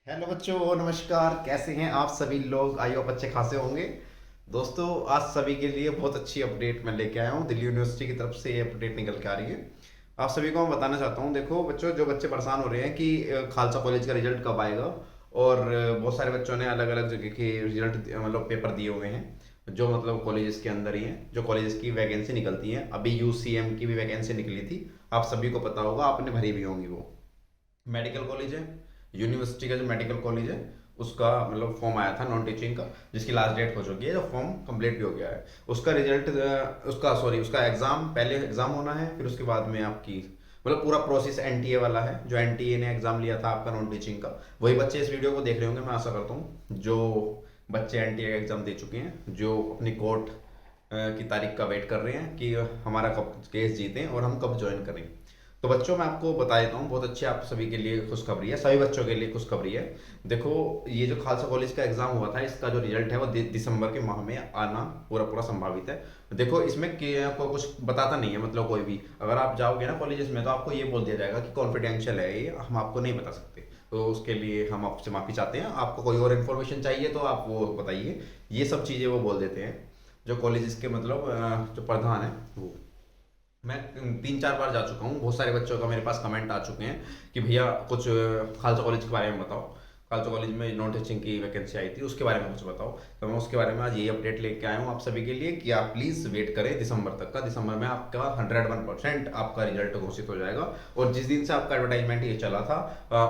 Hello बच्चों, नमस्कार। कैसे हैं आप सभी लोग? आई होप अच्छे खासे होंगे। दोस्तों, आज सभी के लिए बहुत अच्छी अपडेट मैं लेके आया हूँ। दिल्ली यूनिवर्सिटी की तरफ से ये अपडेट निकल के आ रही है। आप सभी को मैं बताना चाहता हूँ। देखो बच्चों, जो बच्चे परेशान हो रहे हैं कि खालसा कॉलेज का रिजल्ट कब आएगा, और बहुत सारे बच्चों ने अलग अलग जगह के रिजल्ट मतलब पेपर दिए हुए हैं, जो मतलब कॉलेजेस के अंदर ही हैं, जो कॉलेजेस की वैकेंसी निकलती हैं। अभी यूसीएम की भी वैकेंसी निकली थी, आप सभी को पता होगा, आपने भरी भी होंगी। वो मेडिकल कॉलेज है, यूनिवर्सिटी का जो मेडिकल कॉलेज है, उसका मतलब फॉर्म आया था नॉन टीचिंग का, जिसकी लास्ट डेट हो चुकी है, जो फॉर्म कंप्लीट भी हो गया है। उसका रिजल्ट उसका सॉरी उसका एग्ज़ाम, पहले एग्ज़ाम होना है, फिर उसके बाद में आपकी मतलब पूरा प्रोसेस एनटीए वाला है। जो एनटीए ने एग्ज़ाम लिया था आपका नॉन टीचिंग का, वही बच्चे इस वीडियो को देख रहे होंगे, मैं आशा करता हूँ। जो बच्चे एनटीए का एग्ज़ाम दे चुके हैं, जो अपनी कोर्ट की तारीख का वेट कर रहे हैं कि हमारा कब केस जीतें और हम कब ज्वाइन करें। तो बच्चों, मैं आपको बता देता हूँ, बहुत अच्छी आप सभी के लिए खुशखबरी है, सभी बच्चों के लिए खुशखबरी है। देखो, ये जो खालसा कॉलेज का एग्जाम हुआ था, इसका जो रिजल्ट है वो दिसंबर के माह में आना पूरा पूरा संभावित है। देखो, इसमें को कुछ बताता नहीं है, मतलब कोई भी अगर आप जाओगे ना कॉलेजेस में, तो आपको ये बोल दिया जाएगा कि कॉन्फिडेंशियल है, ये हम आपको नहीं बता सकते। तो उसके लिए हम आपसे माफ़ी चाहते हैं। आपको कोई और इन्फॉर्मेशन चाहिए तो आप वो बताइए। ये सब चीज़ें वो बोल देते हैं, जो कॉलेजेस के मतलब जो प्रधान है वो। मैं 3-4 बार जा चुका हूँ, बहुत सारे बच्चों का मेरे पास कमेंट आ चुके हैं कि भैया कुछ खालसा कॉलेज के बारे में बताओ। खालसा कॉलेज में नॉन टीचिंग की वैकेंसी आई थी, उसके बारे में कुछ बताओ। तो मैं उसके बारे में आज यही अपडेट लेके आया हूँ आप सभी के लिए कि आप प्लीज़ वेट करें दिसंबर तक का। दिसंबर में आपका 101% आपका रिजल्ट घोषित हो जाएगा। और जिस दिन से आपका एडवर्टाइजमेंट ये चला था,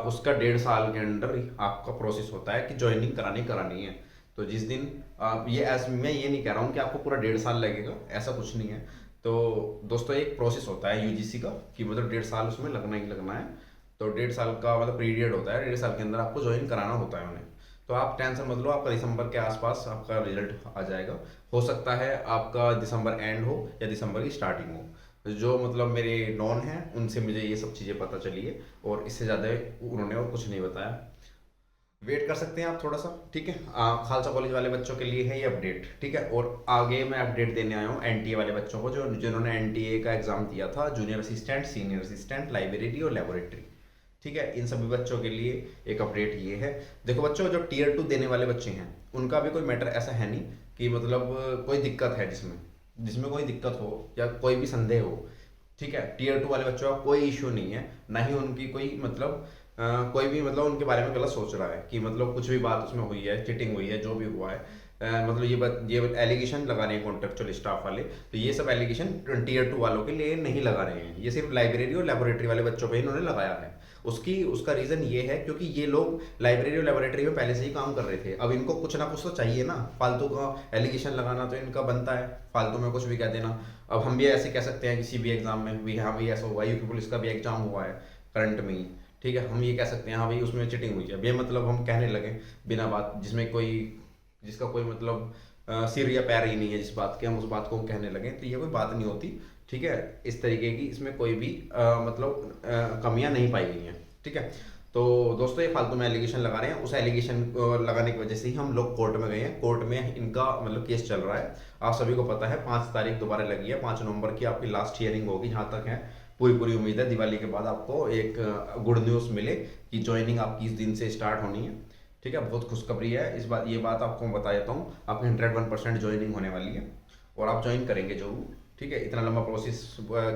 उसका 1.5 साल के अंदर ही आपका प्रोसेस होता है कि ज्वाइनिंग करानी करानी है। तो जिस दिन आप ये मैं ये नहीं कह रहा हूँ कि आपको पूरा 1.5 साल लगेगा, ऐसा कुछ नहीं है। तो दोस्तों, एक प्रोसेस होता है यूजीसी का कि मतलब 1.5 साल उसमें लगना ही लगना है। तो 1.5 साल का मतलब पीरियड होता है, 1.5 साल के अंदर आपको ज्वाइन कराना होता है उन्हें। तो आप टेंशन मत लो, आपका दिसंबर के आसपास आपका रिजल्ट आ जाएगा। हो सकता है आपका दिसंबर एंड हो या दिसंबर की स्टार्टिंग हो। जो मतलब मेरे नॉन हैं, उनसे मुझे ये सब चीज़ें पता चली है, और इससे ज़्यादा उन्होंने और कुछ नहीं बताया। वेट कर सकते हैं आप थोड़ा सा, ठीक है। खालसा कॉलेज वाले बच्चों के लिए है ये अपडेट, ठीक है। और आगे मैं अपडेट देने आया हूँ एनटीए वाले बच्चों को, जो जिन्होंने एनटीए का एग्जाम दिया था, junior assistant, senior assistant, library और लेबोरेटरी, ठीक है। इन सभी बच्चों के लिए एक अपडेट ये है। देखो बच्चों, जो टीयर 2 देने वाले बच्चे हैं, उनका भी कोई मैटर ऐसा है नहीं कि मतलब कोई दिक्कत है, जिसमें जिसमें कोई दिक्कत हो या कोई भी संदेह हो, ठीक है। टीयर 2 वाले बच्चों का कोई इशू नहीं है, ना ही उनकी कोई मतलब कोई भी मतलब उनके बारे में गलत सोच रहा है कि मतलब कुछ भी बात उसमें हुई है, चीटिंग हुई है, जो भी हुआ है। मतलब ये एलिगेशन लगा रहे हैं कॉन्ट्रेक्चुअल स्टाफ वाले। तो ये सब एलिगेशन टीयर 2 वालों के लिए नहीं लगा रहे हैं, ये सिर्फ लाइब्रेरी और लेबोरेटरी वाले बच्चों पे इन्होंने लगाया है। उसका रीज़न ये है क्योंकि ये लोग लाइब्रेरी और लेबोरेटरी में पहले से ही काम कर रहे थे। अब इनको कुछ ना कुछ तो चाहिए ना, फालतू का एलिगेशन लगाना तो इनका बनता है, फालतू में कुछ भी कह देना। अब हम भी ऐसे कह सकते हैं किसी भी एग्जाम में भी, हाँ भाई ऐसा हुआ, यूपी पुलिस का भी एग्जाम हुआ है करंट में ही, ठीक है। हम ये कह सकते हैं हाँ भाई उसमें चीटिंग हुई है, बेमतलब हम कहने लगे बिना बात, जिसका कोई मतलब सिर या पैर ही नहीं है, जिस बात के हम उस बात को हम कहने लगे, तो ये कोई बात नहीं होती, ठीक है। इस तरीके की इसमें कोई भी मतलब कमियां नहीं पाई गई हैं, ठीक है। तो दोस्तों, ये फालतू में एलिगेशन लगा रहे हैं, उस एलिगेशन को लगाने की वजह से ही हम लोग कोर्ट में गए हैं। कोर्ट में इनका मतलब केस चल रहा है, आप सभी को पता है। 5 तारीख दोबारा लगी है, 5 नवंबर की आपकी लास्ट हियरिंग होगी, जहाँ तक है पूरी पूरी उम्मीद है दिवाली के बाद आपको एक गुड न्यूज़ मिले कि ज्वाइनिंग आपकी इस दिन से स्टार्ट होनी है, ठीक है। बहुत खुशखबरी है इस बात, ये बात आपको मैं बता देता हूँ, आपकी 101% ज्वाइनिंग होने वाली है, और आप ज्वाइन करेंगे जरूर, ठीक है। इतना लंबा प्रोसेस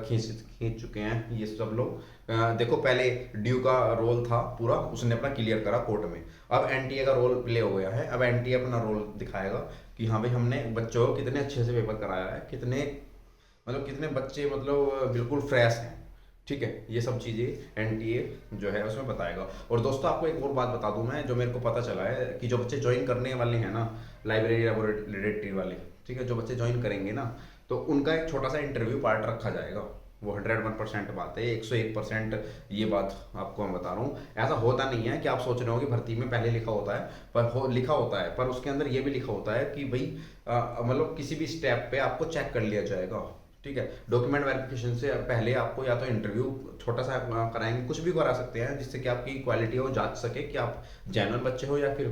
खींच खींच चुके हैं ये सब लोग। देखो, पहले ड्यू का रोल था पूरा, उसने अपना क्लियर करा कोर्ट में। अब एनटीए का रोल प्ले हो गया है, अब एनटीए अपना रोल दिखाएगा कि हाँ भाई हमने बच्चों को कितने अच्छे से पेपर कराया है, कितने बच्चे मतलब बिल्कुल फ्रेश हैं, ठीक है। ये सब चीज़ें एनटीए जो है उसमें बताएगा। और दोस्तों, आपको एक और बात बता दूं मैं, जो मेरे को पता चला है कि जो बच्चे ज्वाइन करने वाले हैं ना, लाइब्रेरी लेबोरेटरी वाले, ठीक है, जो बच्चे ज्वाइन करेंगे ना, तो उनका एक छोटा सा इंटरव्यू पार्ट रखा जाएगा। वो 101% बात है, 101% ये बात आपको मैं बता रहा हूँ। ऐसा होता नहीं है कि आप सोच रहे हो कि भर्ती में पहले लिखा होता है, लिखा होता है, पर उसके अंदर ये भी लिखा होता है कि भाई मतलब किसी भी स्टेप पे आपको चेक कर लिया जाएगा, ठीक है। डॉक्यूमेंट वेरिफिकेशन से पहले आपको या तो इंटरव्यू छोटा सा कराएंगे, कुछ भी करा सकते हैं, जिससे कि आपकी क्वालिटी हो जांच सके कि आप जेन्युइन बच्चे हो या फिर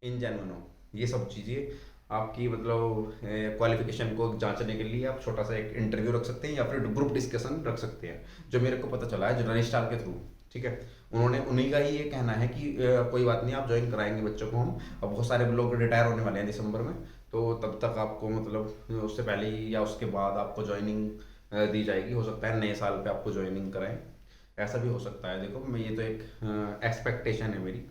इनजेन्युइन हो। ये सब चीज़ें आपकी मतलब क्वालिफिकेशन को जांचने के लिए आप छोटा सा एक इंटरव्यू रख सकते हैं, या फिर ग्रुप डिस्कशन रख सकते हैं, जो मेरे को पता चला है जो रजिस्ट्रार के थ्रू, ठीक है। उन्होंने उन्हीं का ही ये कहना है कि कोई बात नहीं, आप ज्वाइन कराएंगे बच्चों को हम। अब बहुत सारे लोग रिटायर होने वाले हैं दिसंबर में, तो तब तक आपको मतलब उससे पहले ही या उसके बाद आपको ज्वाइनिंग दी जाएगी। हो सकता है नए साल पे आपको ज्वाइनिंग कराएं, ऐसा भी हो सकता है। देखो मैं, ये तो एक एक्सपेक्टेशन है मेरी,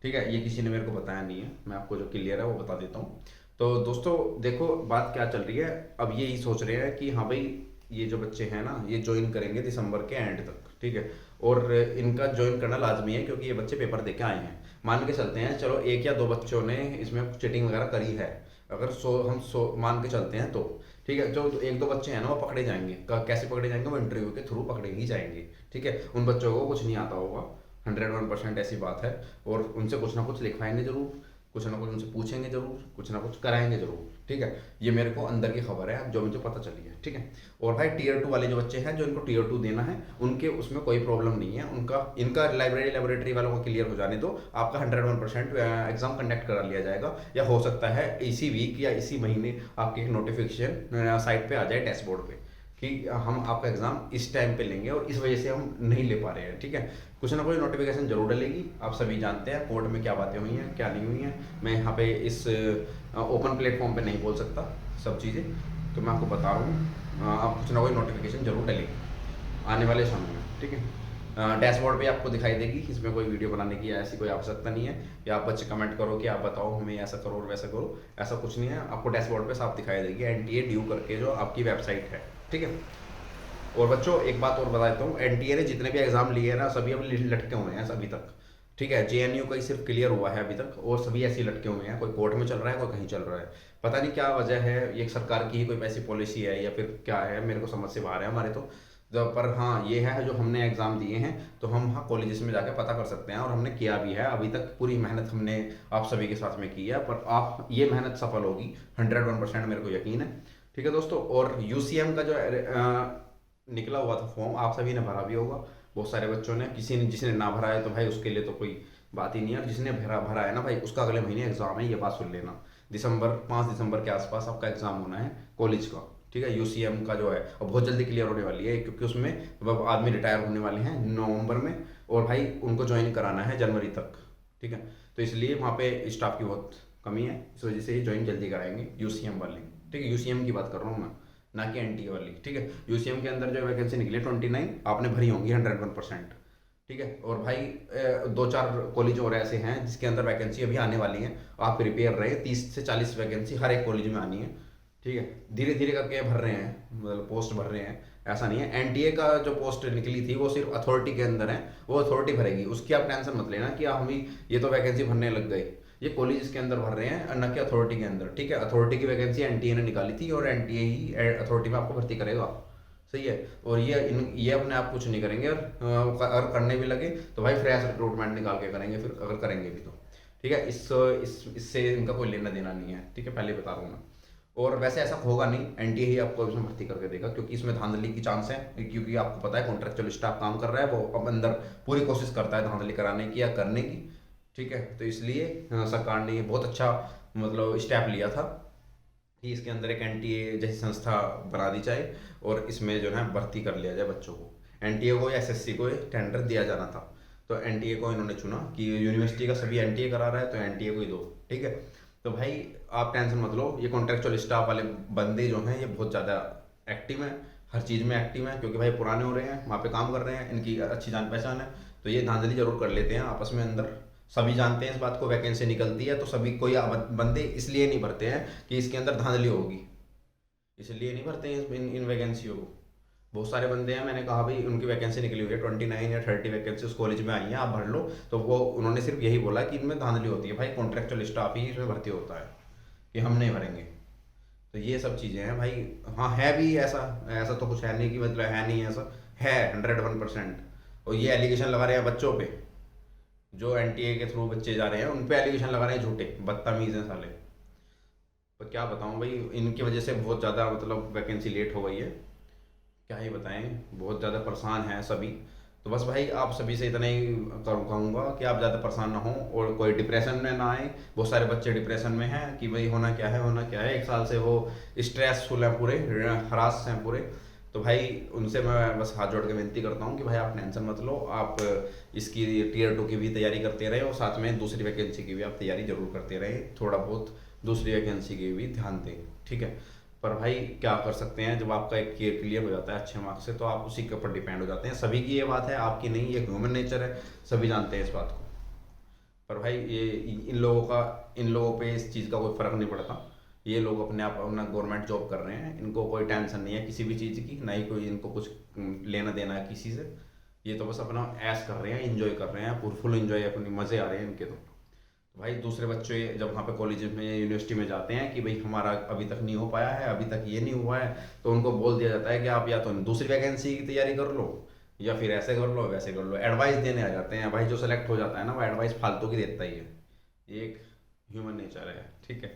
ठीक है, ये किसी ने मेरे को बताया नहीं है, मैं आपको जो क्लियर है वो बता देता हूँ। तो दोस्तों देखो बात क्या चल रही है, अब यही सोच रहे हैं कि हाँ भाई ये जो बच्चे हैं ना ये ज्वाइन करेंगे दिसंबर के एंड तक, ठीक है, और इनका ज्वाइन करना लाजमी है क्योंकि ये बच्चे पेपर दे के आए हैं। मान के चलते हैं चलो एक या दो बच्चों ने इसमें चीटिंग वगैरह करी है, अगर हम मान के चलते हैं तो ठीक है, जो एक दो बच्चे हैं ना वो पकड़े जाएंगे। कैसे पकड़े जाएंगे? वो इंटरव्यू के थ्रू पकड़े ही जाएंगे, ठीक है। उन बच्चों को कुछ नहीं आता होगा, 101% ऐसी बात है, और उनसे कुछ ना कुछ लिखवाएंगे जरूर, कुछ ना कुछ उनसे पूछेंगे जरूर, कुछ ना कुछ कराएंगे जरूर, ठीक है। ये मेरे को अंदर की खबर है जो मुझे पता चली है, ठीक है। और भाई टीयर 2 वाले जो बच्चे हैं जो इनको टीयर 2 देना है, उनके उसमें कोई प्रॉब्लम नहीं है, उनका इनका लाइब्रेरी लेबोरेटरी वालों को क्लियर हो जाने दो, आपका 101% एग्जाम कंडक्ट करा लिया जाएगा। या हो सकता है इसी वीक या इसी महीने आपकी एक नोटिफिकेशन साइट पे आ जाए डैशबोर्ड पे कि हम आपका एग्जाम इस टाइम पे लेंगे और इस वजह से हम नहीं ले पा रहे हैं, ठीक है। कुछ ना कुछ नोटिफिकेशन जरूर डलेगी। आप सभी जानते हैं कोर्ट में क्या बातें हुई हैं क्या नहीं हुई हैं, मैं यहाँ पे इस ओपन प्लेटफॉर्म पे नहीं बोल सकता सब चीज़ें, तो मैं आपको बता रहा हूँ आप कुछ ना कुछ नोटिफिकेशन जरूर डलेगी आने वाले समय में, ठीक है। डैशबोर्ड पे आपको दिखाई देगी, इसमें कोई वीडियो बनाने की ऐसी कोई आवश्यकता नहीं है, या आप बच्चे कमेंट करो कि आप बताओ हमें ऐसा करो और वैसा करो, ऐसा कुछ नहीं है। आपको डैशबोर्ड पे साफ दिखाई देगी एनटीए ड्यू करके जो आपकी वेबसाइट है, ठीक है। और बच्चों एक बात और बता देता हूँ, एनटीए ने जितने भी एग्जाम लिए हैं ना सभी अब लटके हुए हैं अभी तक, ठीक है। जेएनयू का ही सिर्फ क्लियर हुआ है अभी तक, और सभी ऐसे ही लटके हुए हैं, कोई कोर्ट में चल रहा है कोई कहीं चल रहा है, पता नहीं क्या वजह है, ये सरकार की ही कोई ऐसी पॉलिसी है या फिर क्या है, मेरे को समझ से बाहर है हमारे पर हाँ ये है जो हमने एग्ज़ाम दिए हैं तो हम हाँ कॉलेजेस में जाके पता कर सकते हैं, और हमने किया भी है, अभी तक पूरी मेहनत हमने आप सभी के साथ में की है, पर आप ये मेहनत सफल होगी 101% मेरे को यकीन है, ठीक है दोस्तों। और यूसीएम का जो निकला हुआ था फॉर्म आप सभी ने भरा भी होगा, बहुत सारे बच्चों ने, किसी ने जिसने ना भरा है तो भाई उसके लिए तो कोई बात ही नहीं है, और जिसने भरा भरा है ना भाई उसका अगले महीने एग्जाम है, ये बात सुन लेना। 5 दिसंबर के आसपास आपका एग्जाम होना है कॉलेज का, ठीक है। यूसीएम का जो है और बहुत जल्दी क्लियर होने वाली है क्योंकि उसमें अब आदमी रिटायर होने वाले हैं नवंबर में, और भाई उनको ज्वाइन कराना है जनवरी तक, ठीक है। तो इसलिए वहाँ पे स्टाफ की बहुत कमी है, इस वजह से ज्वाइन जल्दी कराएंगे यूसीएम वाले, ठीक है। यूसीएम की बात कर रहा हूँ मैं, ना कि एनटीए वाली, ठीक है। यूसीएम के अंदर जो वैकेंसी निकली 29 आपने भरी होंगी 101%, ठीक है। और भाई 2-4 कॉलेज और ऐसे हैं जिसके अंदर वैकेंसी अभी आने वाली हैं, आप प्रिपेयर रहे, 30 से 40 वैकेंसी हर एक कॉलेज में आनी है, ठीक है। धीरे धीरे करके भर रहे हैं, मतलब पोस्ट भर रहे हैं, ऐसा नहीं है। एनटीए का जो पोस्ट निकली थी वो सिर्फ अथॉरिटी के अंदर है, वो अथॉरिटी भरेगी, उसकी आप टेंशन मत लेना कि हम ही ये तो वैकेंसी भरने लग गए, ये कॉलेज के अंदर भर रहे हैं न कि अथॉरिटी के अंदर, ठीक है। अथॉरिटी की वैकेंसी एनटीए ने निकाली थी और एनटीए ही अथॉरिटी में आपको भर्ती करेगा, सही है। और ये अपने आप कुछ नहीं करेंगे, और अगर करने भी लगे तो भाई फ्रेश रिक्रूटमेंट निकाल के करेंगे, फिर अगर करेंगे भी तो, ठीक है। इससे इनका कोई लेना देना नहीं है, ठीक है, पहले बता रहा हूँ मैं। और वैसे ऐसा होगा नहीं, एनटीए ही आपको इसमें भर्ती करके देगा क्योंकि इसमें धांधली की चांस है, क्योंकि आपको पता है कॉन्ट्रेक्चुअल स्टाफ काम कर रहा है, वो अब अंदर पूरी कोशिश करता है धांधली कराने की या करने की, ठीक है। तो इसलिए सरकार ने ये बहुत अच्छा मतलब स्टेप लिया था कि इसके अंदर एक एनटीए जैसी संस्था बना दी जाए और इसमें जो है भर्ती कर लिया जाए बच्चों को। एनटीए को या एसएससी को टेंडर दिया जाना था, तो एनटीए को इन्होंने चुना कि यूनिवर्सिटी का सभी एनटीए करा रहा है तो एनटीए को ही दो, ठीक है। तो भाई आप टेंशन मत लो, ये कॉन्ट्रेक्चुअल स्टाफ वाले बंदे जो हैं ये बहुत ज़्यादा एक्टिव हैं, हर चीज़ में एक्टिव हैं, क्योंकि भाई पुराने हो रहे हैं, वहाँ पे काम कर रहे हैं, इनकी अच्छी जान पहचान है, तो ये धांधली जरूर कर लेते हैं आपस में अंदर। सभी जानते हैं इस बात को, वैकेंसी निकलती है तो सभी कोई बंदे इसलिए नहीं भरते हैं कि इसके अंदर धांधली होगी, इसलिए नहीं भरते हैं इन वैकेंसियों को। बहुत सारे बंदे हैं, मैंने कहा भाई उनकी वैकेंसी निकली हुई है 29 या 30 वैकेंसी उस कॉलेज में आई हैं, आप भर लो, तो वो उन्होंने सिर्फ यही बोला कि इनमें धांधली होती है, भाई कॉन्ट्रेक्चुअल स्टाफ ही इसमें भर्ती होता है कि हम नहीं भरेंगे। तो ये सब चीज़ें हैं भाई। हाँ है भी ऐसा, ऐसा तो कुछ है नहीं कि मतलब है नहीं, ऐसा है 101%। और ये एलिगेशन लगा रहे हैं बच्चों पे, जो एनटीए के थ्रू बच्चे जा रहे हैं उन पे एलिगेशन लगा रहे हैं झूठे, बदतमीज हैं साले। तो क्या बताऊं भाई, इनकी वजह से बहुत ज़्यादा मतलब वैकेंसी लेट हो गई है, क्या ही बताएं, बहुत ज़्यादा परेशान हैं सभी। तो बस भाई आप सभी से इतना ही कहूँगा कि आप ज़्यादा परेशान ना हो और कोई डिप्रेशन में ना आए। बहुत सारे बच्चे डिप्रेशन में हैं कि भाई होना क्या है होना क्या है, 1 साल से वो स्ट्रेसफुल हैं, पूरे हरास हैं पूरे, तो भाई उनसे मैं बस हाथ जोड़ के विनती करता हूँ कि भाई आप टेंशन मत लो, आप इसकी टीयर 2 की भी तैयारी करते रहें और साथ में दूसरी वैकेंसी की भी आप तैयारी जरूर करते रहें, थोड़ा बहुत दूसरी वैकेंसी की भी ध्यान दें, ठीक है। पर भाई क्या कर सकते हैं, जब आपका एक केयर क्लियर हो जाता है अच्छे मार्क्स से तो आप उसी के ऊपर डिपेंड हो जाते हैं। सभी की ये बात है, आपकी नहीं, ये ह्यूमन नेचर है, सभी जानते हैं इस बात को। पर भाई ये इन लोगों पे इस चीज़ का कोई फ़र्क नहीं पड़ता। ये लोग अपने आप अपना गवर्नमेंट जॉब कर रहे हैं, इनको कोई टेंशन नहीं है किसी भी चीज़ की, ना ही कोई इनको कुछ लेना देना है किसी से। ये तो बस अपना ऐश कर रहे हैं, इंजॉय कर रहे हैं, फुल इंजॉय, अपनी मज़े आ रहे हैं इनके तो भाई दूसरे बच्चे जब वहाँ पे कॉलेज में यूनिवर्सिटी में जाते हैं कि भाई हमारा अभी तक नहीं हो पाया है, अभी तक ये नहीं हुआ है, तो उनको बोल दिया जाता है कि आप या तो दूसरी वैकेंसी की तैयारी कर लो या फिर ऐसे कर लो वैसे कर लो, एडवाइस देने आ जाते हैं। भाई जो सेलेक्ट हो जाता है ना वो एडवाइस फालतू की देता ही है, ये एक ह्यूमन नेचर है, ठीक है।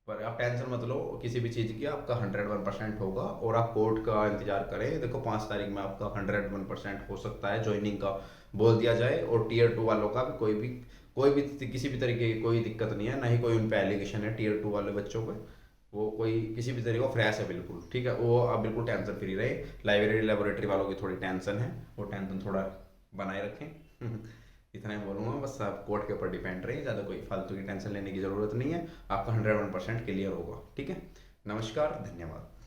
पर आप टेंशन मत लो किसी भी चीज़ की, आपका 101% होगा और आप कोर्ट का इंतजार करें। देखो 5 तारीख में आपका 101% हो सकता है ज्वाइनिंग का बोल दिया जाए, और टीयर 2 वालों का भी कोई भी किसी भी तरीके की कोई दिक्कत नहीं है, ना ही कोई उन पर एलिगेशन है टीयर 2 वाले बच्चों पे। वो कोई किसी भी तरीके का फ्रेश है बिल्कुल, ठीक है। वो आप बिल्कुल टेंशन फ्री रहे। लाइब्रेरी लेबोरेटरी वालों की थोड़ी टेंशन है, वो टेंशन थोड़ा बनाए रखें इतना ही बोलूँगा, बस आप कोर्ट के ऊपर डिपेंड रहिए, ज़्यादा कोई फालतू की टेंशन लेने की ज़रूरत नहीं है, आपका 101% क्लियर होगा, ठीक है। नमस्कार, धन्यवाद।